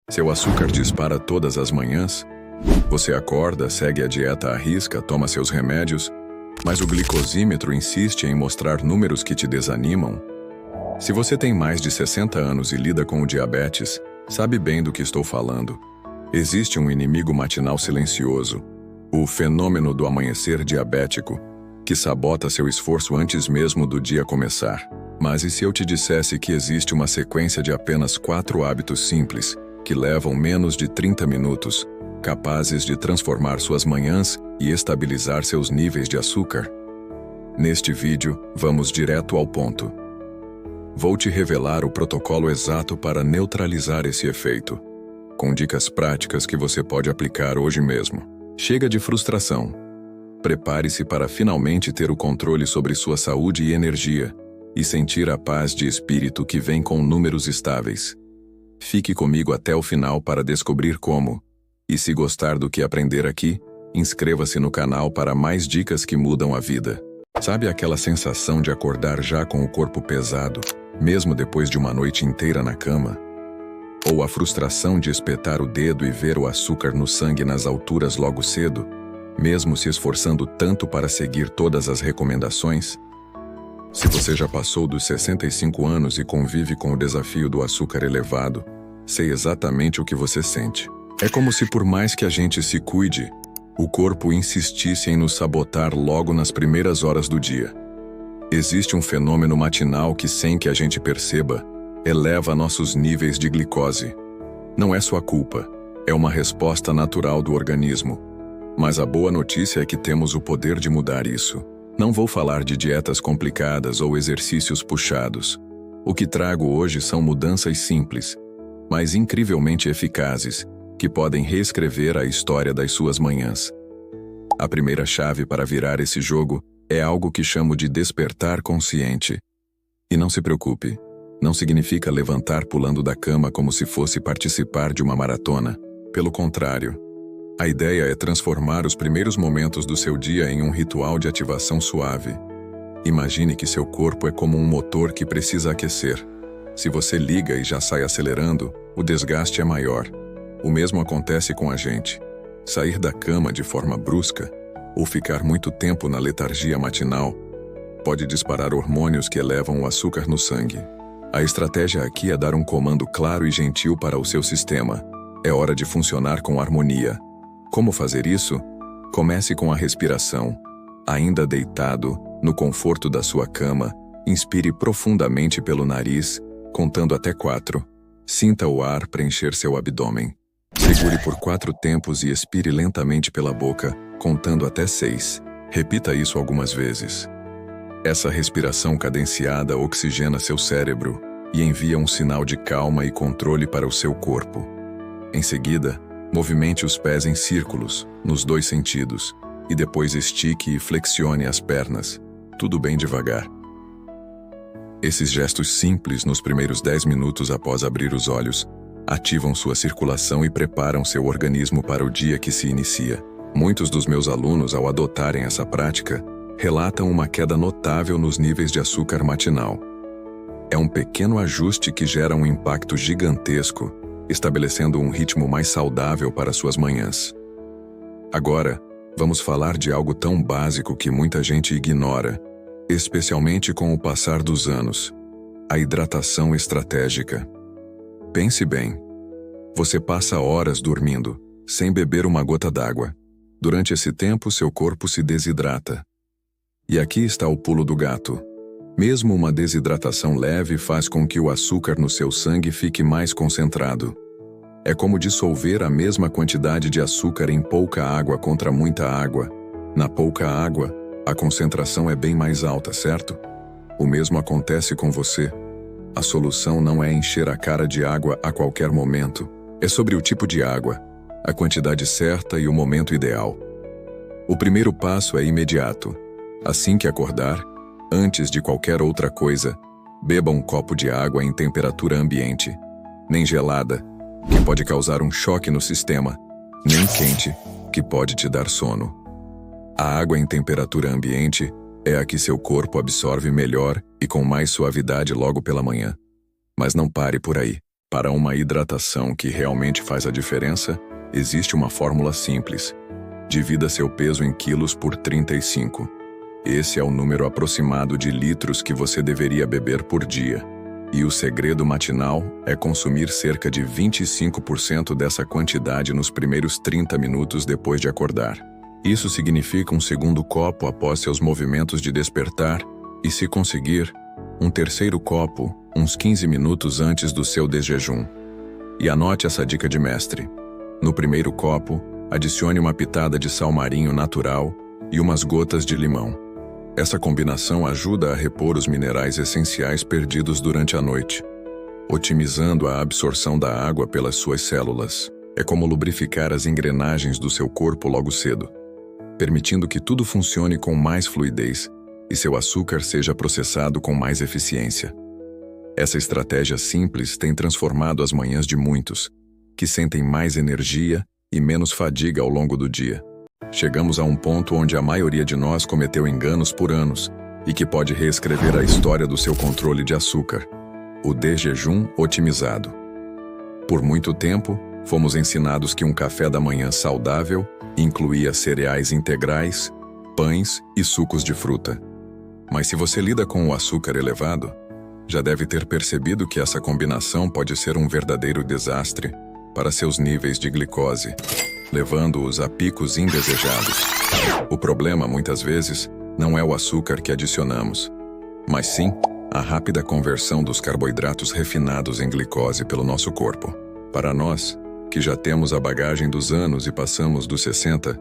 Seu açúcar dispara todas as manhãs? Você acorda, segue a dieta à risca, toma seus remédios, mas o glicosímetro insiste em mostrar números que te desanimam? Se você tem mais de 60 anos e lida com o diabetes, sabe bem do que estou falando. Existe um inimigo matinal silencioso, o fenômeno do amanhecer diabético, que sabota seu esforço antes mesmo do dia começar. Mas e se eu te dissesse que existe uma sequência de apenas 4 hábitos simples, que levam menos de 30 minutos, capazes de transformar suas manhãs e estabilizar seus níveis de açúcar? Neste vídeo, vamos direto ao ponto. Vou te revelar o protocolo exato para neutralizar esse efeito, com dicas práticas que você pode aplicar hoje mesmo. Chega de frustração. Prepare-se para finalmente ter o controle sobre sua saúde e energia, e sentir a paz de espírito que vem com números estáveis. Fique comigo até o final para descobrir como. E se gostar do que aprender aqui, inscreva-se no canal para mais dicas que mudam a vida. Sabe aquela sensação de acordar já com o corpo pesado, mesmo depois de uma noite inteira na cama? Ou a frustração de espetar o dedo e ver o açúcar no sangue nas alturas logo cedo, mesmo se esforçando tanto para seguir todas as recomendações? Se você já passou dos 65 anos e convive com o desafio do açúcar elevado, sei exatamente o que você sente. É como se, por mais que a gente se cuide, o corpo insistisse em nos sabotar logo nas primeiras horas do dia. Existe um fenômeno matinal que, sem que a gente perceba, eleva nossos níveis de glicose. Não é sua culpa, é uma resposta natural do organismo. Mas a boa notícia é que temos o poder de mudar isso. Não vou falar de dietas complicadas ou exercícios puxados. O que trago hoje são mudanças simples, mas incrivelmente eficazes, que podem reescrever a história das suas manhãs. A primeira chave para virar esse jogo é algo que chamo de despertar consciente. E não se preocupe, não significa levantar pulando da cama como se fosse participar de uma maratona. Pelo contrário, a ideia é transformar os primeiros momentos do seu dia em um ritual de ativação suave. Imagine que seu corpo é como um motor que precisa aquecer. Se você liga e já sai acelerando, o desgaste é maior. O mesmo acontece com a gente. Sair da cama de forma brusca, ou ficar muito tempo na letargia matinal, pode disparar hormônios que elevam o açúcar no sangue. A estratégia aqui é dar um comando claro e gentil para o seu sistema. É hora de funcionar com harmonia. Como fazer isso? Comece com a respiração. Ainda deitado, no conforto da sua cama, inspire profundamente pelo nariz, contando até 4. Sinta o ar preencher seu abdômen. Segure por 4 tempos e expire lentamente pela boca, contando até 6. Repita isso algumas vezes. Essa respiração cadenciada oxigena seu cérebro e envia um sinal de calma e controle para o seu corpo. Em seguida, movimente os pés em círculos, nos 2 sentidos, e depois estique e flexione as pernas, tudo bem devagar. Esses gestos simples nos primeiros 10 minutos após abrir os olhos ativam sua circulação e preparam seu organismo para o dia que se inicia. Muitos dos meus alunos, ao adotarem essa prática, relatam uma queda notável nos níveis de açúcar matinal. É um pequeno ajuste que gera um impacto gigantesco, estabelecendo um ritmo mais saudável para suas manhãs. Agora, vamos falar de algo tão básico que muita gente ignora, especialmente com o passar dos anos: a hidratação estratégica. Pense bem. Você passa horas dormindo, sem beber uma gota d'água. Durante esse tempo, seu corpo se desidrata. E aqui está o pulo do gato. Mesmo uma desidratação leve faz com que o açúcar no seu sangue fique mais concentrado. É como dissolver a mesma quantidade de açúcar em pouca água contra muita água. Na pouca água, a concentração é bem mais alta, certo? O mesmo acontece com você. A solução não é encher a cara de água a qualquer momento. É sobre o tipo de água, a quantidade certa e o momento ideal. O primeiro passo é imediato. Assim que acordar, antes de qualquer outra coisa, beba um copo de água em temperatura ambiente. Nem gelada, que pode causar um choque no sistema, nem quente, que pode te dar sono. A água em temperatura ambiente é a que seu corpo absorve melhor e com mais suavidade logo pela manhã. Mas não pare por aí. Para uma hidratação que realmente faz a diferença, existe uma fórmula simples. Divida seu peso em quilos por 35. Esse é o número aproximado de litros que você deveria beber por dia. E o segredo matinal é consumir cerca de 25% dessa quantidade nos primeiros 30 minutos depois de acordar. Isso significa um segundo copo após seus movimentos de despertar e, se conseguir, um terceiro copo uns 15 minutos antes do seu desjejum. E anote essa dica de mestre. No primeiro copo, adicione uma pitada de sal marinho natural e umas gotas de limão. Essa combinação ajuda a repor os minerais essenciais perdidos durante a noite, otimizando a absorção da água pelas suas células. É como lubrificar as engrenagens do seu corpo logo cedo, permitindo que tudo funcione com mais fluidez e seu açúcar seja processado com mais eficiência. Essa estratégia simples tem transformado as manhãs de muitos, que sentem mais energia e menos fadiga ao longo do dia. Chegamos a um ponto onde a maioria de nós cometeu enganos por anos e que pode reescrever a história do seu controle de açúcar, o desjejum otimizado. Por muito tempo, fomos ensinados que um café da manhã saudável incluía cereais integrais, pães e sucos de fruta. Mas se você lida com o açúcar elevado, já deve ter percebido que essa combinação pode ser um verdadeiro desastre para seus níveis de glicose, levando-os a picos indesejados. O problema, muitas vezes, não é o açúcar que adicionamos, mas sim a rápida conversão dos carboidratos refinados em glicose pelo nosso corpo. Para nós, que já temos a bagagem dos anos e passamos dos 60,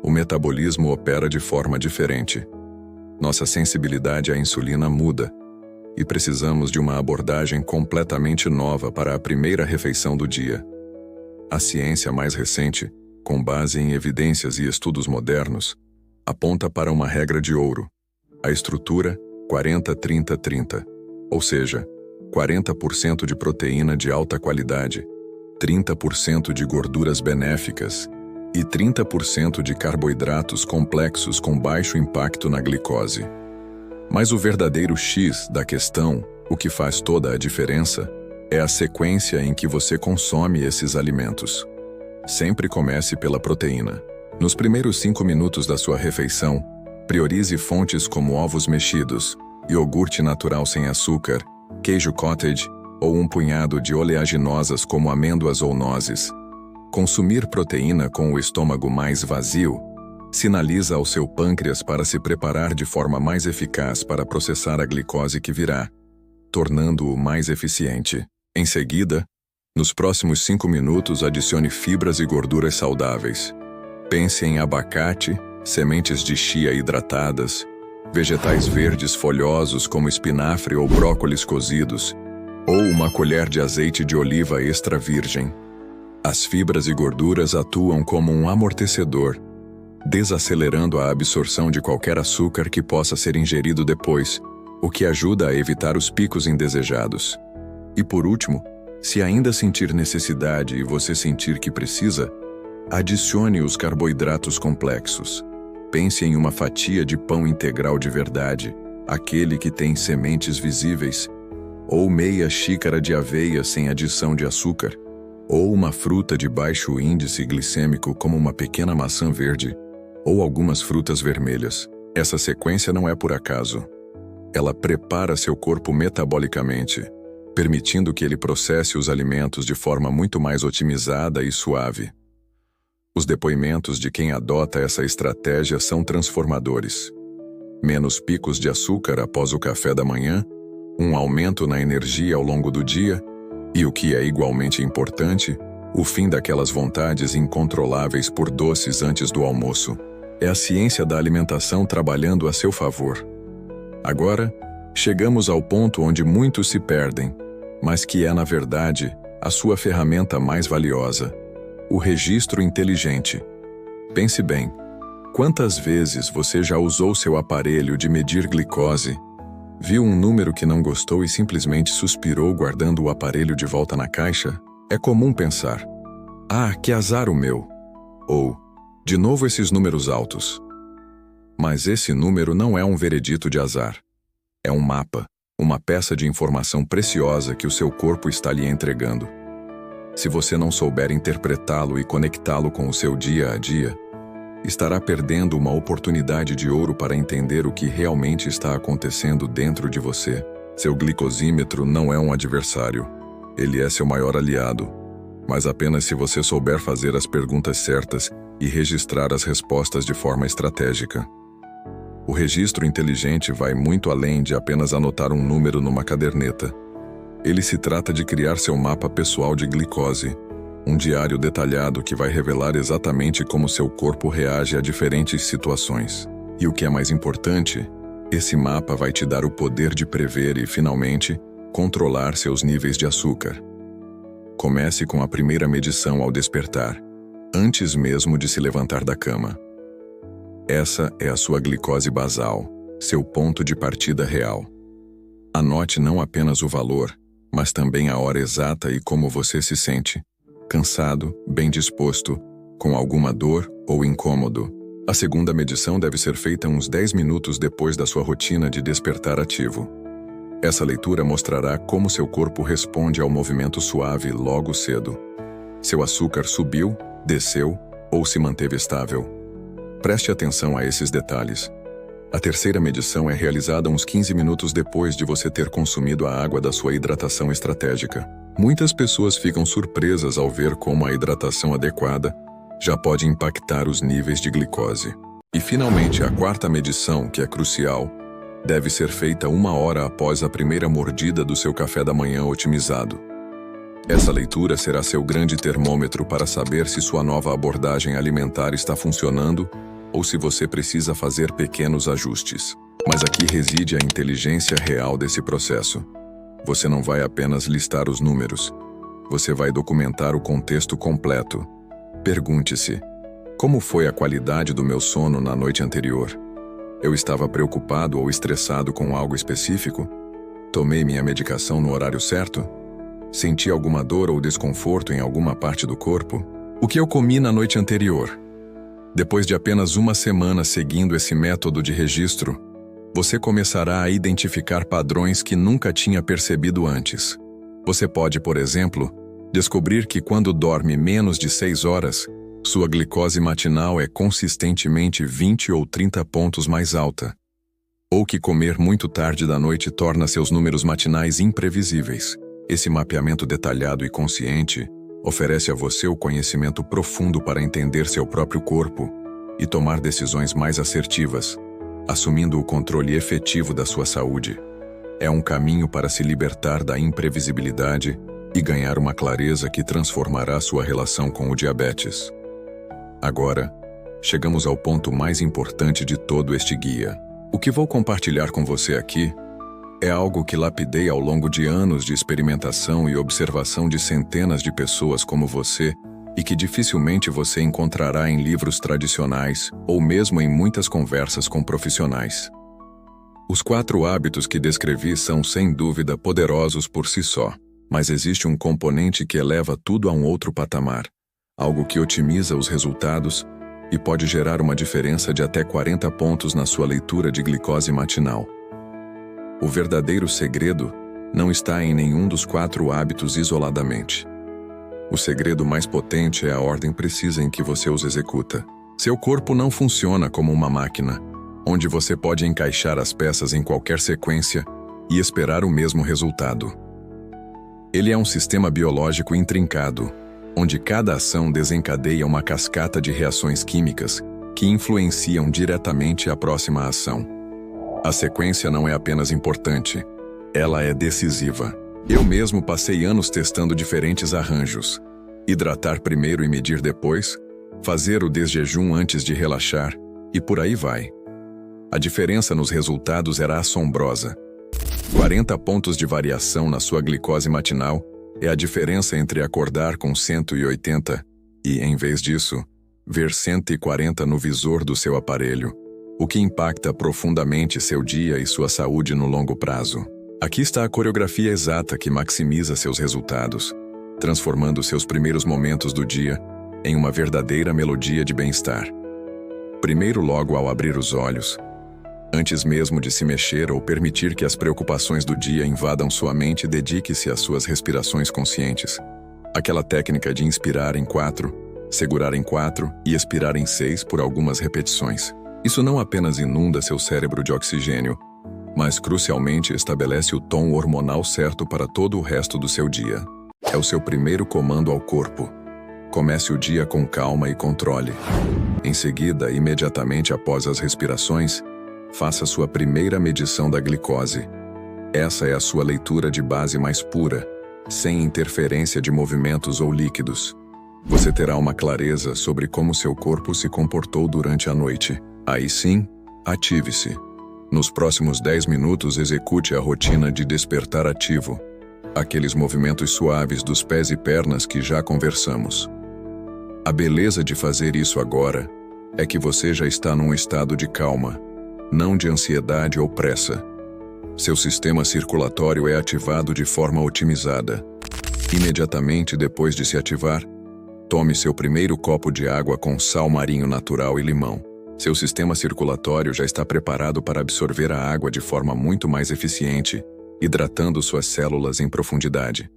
o metabolismo opera de forma diferente. Nossa sensibilidade à insulina muda e precisamos de uma abordagem completamente nova para a primeira refeição do dia. A ciência mais recente, com base em evidências e estudos modernos, aponta para uma regra de ouro, a estrutura 40-30-30, ou seja, 40% de proteína de alta qualidade, 30% de gorduras benéficas e 30% de carboidratos complexos com baixo impacto na glicose. Mas o verdadeiro X da questão, o que faz toda a diferença, é a sequência em que você consome esses alimentos. Sempre comece pela proteína. Nos primeiros 5 minutos da sua refeição, priorize fontes como ovos mexidos, iogurte natural sem açúcar, queijo cottage ou um punhado de oleaginosas como amêndoas ou nozes. Consumir proteína com o estômago mais vazio sinaliza ao seu pâncreas para se preparar de forma mais eficaz para processar a glicose que virá, tornando-o mais eficiente. Em seguida, nos próximos 5 minutos adicione fibras e gorduras saudáveis. Pense em abacate, sementes de chia hidratadas, vegetais verdes folhosos como espinafre ou brócolis cozidos, ou uma colher de azeite de oliva extra virgem. As fibras e gorduras atuam como um amortecedor, desacelerando a absorção de qualquer açúcar que possa ser ingerido depois, o que ajuda a evitar os picos indesejados. E por último, se ainda sentir necessidade e você sentir que precisa, adicione os carboidratos complexos. Pense em uma fatia de pão integral de verdade, aquele que tem sementes visíveis, ou meia xícara de aveia sem adição de açúcar, ou uma fruta de baixo índice glicêmico como uma pequena maçã verde, ou algumas frutas vermelhas. Essa sequência não é por acaso. Ela prepara seu corpo metabolicamente, permitindo que ele processe os alimentos de forma muito mais otimizada e suave. Os depoimentos de quem adota essa estratégia são transformadores. Menos picos de açúcar após o café da manhã, um aumento na energia ao longo do dia e, o que é igualmente importante, o fim daquelas vontades incontroláveis por doces antes do almoço. É a ciência da alimentação trabalhando a seu favor. Agora, chegamos ao ponto onde muitos se perdem, mas que é, na verdade, a sua ferramenta mais valiosa, o registro inteligente. Pense bem, quantas vezes você já usou seu aparelho de medir glicose, viu um número que não gostou e simplesmente suspirou guardando o aparelho de volta na caixa? É comum pensar, que azar o meu, ou, de novo esses números altos. Mas esse número não é um veredito de azar, é um mapa. uma peça de informação preciosa que o seu corpo está lhe entregando. Se você não souber interpretá-lo e conectá-lo com o seu dia a dia, estará perdendo uma oportunidade de ouro para entender o que realmente está acontecendo dentro de você. Seu glicosímetro não é um adversário. Ele é seu maior aliado, mas apenas se você souber fazer as perguntas certas e registrar as respostas de forma estratégica. O registro inteligente vai muito além de apenas anotar um número numa caderneta. Ele se trata de criar seu mapa pessoal de glicose, um diário detalhado que vai revelar exatamente como seu corpo reage a diferentes situações. E o que é mais importante, esse mapa vai te dar o poder de prever e, finalmente, controlar seus níveis de açúcar. Comece com a primeira medição ao despertar, antes mesmo de se levantar da cama. Essa é a sua glicose basal, seu ponto de partida real. Anote não apenas o valor, mas também a hora exata e como você se sente. Cansado, bem disposto, com alguma dor ou incômodo. A segunda medição deve ser feita uns 10 minutos depois da sua rotina de despertar ativo. Essa leitura mostrará como seu corpo responde ao movimento suave logo cedo. Seu açúcar subiu, desceu ou se manteve estável. Preste atenção a esses detalhes. A terceira medição é realizada uns 15 minutos depois de você ter consumido a água da sua hidratação estratégica. Muitas pessoas ficam surpresas ao ver como a hidratação adequada já pode impactar os níveis de glicose. E finalmente, a quarta medição, que é crucial, deve ser feita 1 hora após a primeira mordida do seu café da manhã otimizado. Essa leitura será seu grande termômetro para saber se sua nova abordagem alimentar está funcionando ou se você precisa fazer pequenos ajustes. Mas aqui reside a inteligência real desse processo. Você não vai apenas listar os números. Você vai documentar o contexto completo. Pergunte-se: como foi a qualidade do meu sono na noite anterior? Eu estava preocupado ou estressado com algo específico? Tomei minha medicação no horário certo? Senti alguma dor ou desconforto em alguma parte do corpo? O que eu comi na noite anterior? Depois de apenas 1 semana seguindo esse método de registro, você começará a identificar padrões que nunca tinha percebido antes. Você pode, por exemplo, descobrir que quando dorme menos de 6 horas, sua glicose matinal é consistentemente 20 ou 30 pontos mais alta. Ou que comer muito tarde da noite torna seus números matinais imprevisíveis. Esse mapeamento detalhado e consciente oferece a você o conhecimento profundo para entender seu próprio corpo e tomar decisões mais assertivas, assumindo o controle efetivo da sua saúde. É um caminho para se libertar da imprevisibilidade e ganhar uma clareza que transformará sua relação com o diabetes. Agora, chegamos ao ponto mais importante de todo este guia. O que vou compartilhar com você aqui é algo que lapidei ao longo de anos de experimentação e observação de centenas de pessoas como você e que dificilmente você encontrará em livros tradicionais ou mesmo em muitas conversas com profissionais. Os 4 hábitos que descrevi são, sem dúvida, poderosos por si só, mas existe um componente que eleva tudo a um outro patamar, algo que otimiza os resultados e pode gerar uma diferença de até 40 pontos na sua leitura de glicose matinal. O verdadeiro segredo não está em nenhum dos 4 hábitos isoladamente. O segredo mais potente é a ordem precisa em que você os executa. Seu corpo não funciona como uma máquina, onde você pode encaixar as peças em qualquer sequência e esperar o mesmo resultado. Ele é um sistema biológico intrincado, onde cada ação desencadeia uma cascata de reações químicas que influenciam diretamente a próxima ação. A sequência não é apenas importante, ela é decisiva. Eu mesmo passei anos testando diferentes arranjos. Hidratar primeiro e medir depois, fazer o desjejum antes de relaxar, e por aí vai. A diferença nos resultados era assombrosa. 40 pontos de variação na sua glicose matinal é a diferença entre acordar com 180 e, em vez disso, ver 140 no visor do seu aparelho, o que impacta profundamente seu dia e sua saúde no longo prazo. Aqui está a coreografia exata que maximiza seus resultados, transformando seus primeiros momentos do dia em uma verdadeira melodia de bem-estar. Primeiro, logo ao abrir os olhos, Antes mesmo de se mexer ou permitir que as preocupações do dia invadam sua mente, dedique-se às suas respirações conscientes. Aquela técnica de inspirar em 4, segurar em 4 e expirar em 6 por algumas repetições. Isso não apenas inunda seu cérebro de oxigênio, mas crucialmente estabelece o tom hormonal certo para todo o resto do seu dia. É o seu primeiro comando ao corpo. Comece o dia com calma e controle. Em seguida, imediatamente após as respirações, faça sua primeira medição da glicose. Essa é a sua leitura de base mais pura, sem interferência de movimentos ou líquidos. Você terá uma clareza sobre como seu corpo se comportou durante a noite. Aí sim, ative-se. Nos próximos 10 minutos, execute a rotina de despertar ativo. Aqueles movimentos suaves dos pés e pernas que já conversamos. A beleza de fazer isso agora é que você já está num estado de calma, não de ansiedade ou pressa. Seu sistema circulatório é ativado de forma otimizada. Imediatamente depois de se ativar, tome seu primeiro copo de água com sal marinho natural e limão. Seu sistema circulatório já está preparado para absorver a água de forma muito mais eficiente, hidratando suas células em profundidade.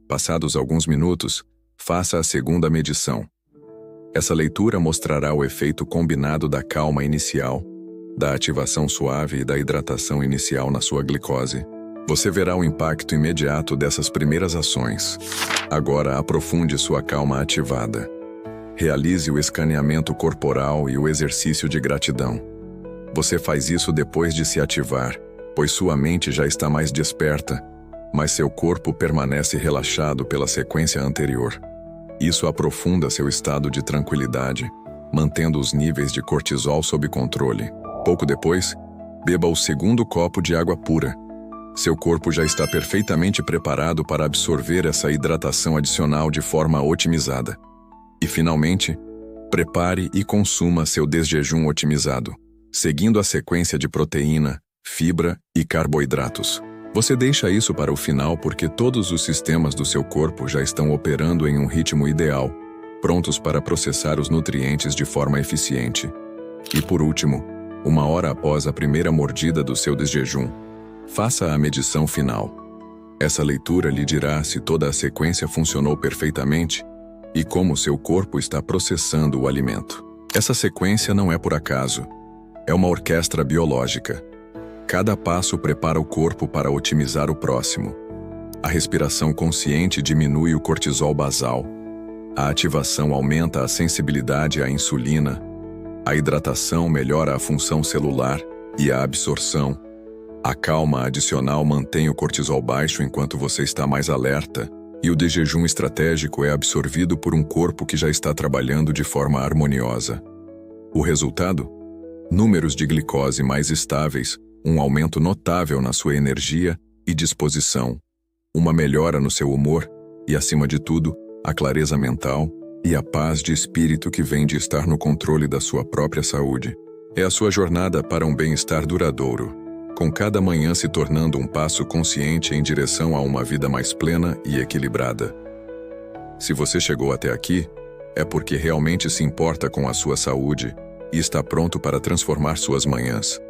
Passados alguns minutos, faça a segunda medição. Essa leitura mostrará o efeito combinado da calma inicial, da ativação suave e da hidratação inicial na sua glicose. Você verá o impacto imediato dessas primeiras ações. Agora aprofunde sua calma ativada. Realize o escaneamento corporal e o exercício de gratidão. Você faz isso depois de se ativar, pois sua mente já está mais desperta, mas seu corpo permanece relaxado pela sequência anterior. Isso aprofunda seu estado de tranquilidade, mantendo os níveis de cortisol sob controle. Pouco depois, beba o segundo copo de água pura. Seu corpo já está perfeitamente preparado para absorver essa hidratação adicional de forma otimizada. E, finalmente, prepare e consuma seu desjejum otimizado, seguindo a sequência de proteína, fibra e carboidratos. Você deixa isso para o final porque todos os sistemas do seu corpo já estão operando em um ritmo ideal, prontos para processar os nutrientes de forma eficiente. E, por último, 1 hora após a primeira mordida do seu desjejum, faça a medição final. Essa leitura lhe dirá se toda a sequência funcionou perfeitamente e como seu corpo está processando o alimento. Essa sequência não é por acaso. É uma orquestra biológica. Cada passo prepara o corpo para otimizar o próximo. A respiração consciente diminui o cortisol basal. A ativação aumenta a sensibilidade à insulina. A hidratação melhora a função celular e a absorção. A calma adicional mantém o cortisol baixo enquanto você está mais alerta, e o desjejum estratégico é absorvido por um corpo que já está trabalhando de forma harmoniosa. O resultado? Números de glicose mais estáveis, um aumento notável na sua energia e disposição, uma melhora no seu humor e, acima de tudo, a clareza mental e a paz de espírito que vem de estar no controle da sua própria saúde. É a sua jornada para um bem-estar duradouro, com cada manhã se tornando um passo consciente em direção a uma vida mais plena e equilibrada. Se você chegou até aqui, é porque realmente se importa com a sua saúde e está pronto para transformar suas manhãs.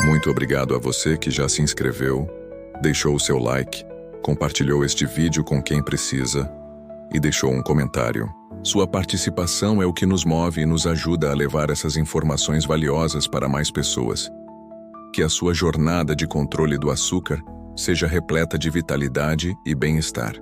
Muito obrigado a você que já se inscreveu, deixou o seu like, compartilhou este vídeo com quem precisa e deixou um comentário. Sua participação é o que nos move e nos ajuda a levar essas informações valiosas para mais pessoas. Que a sua jornada de controle do açúcar seja repleta de vitalidade e bem-estar.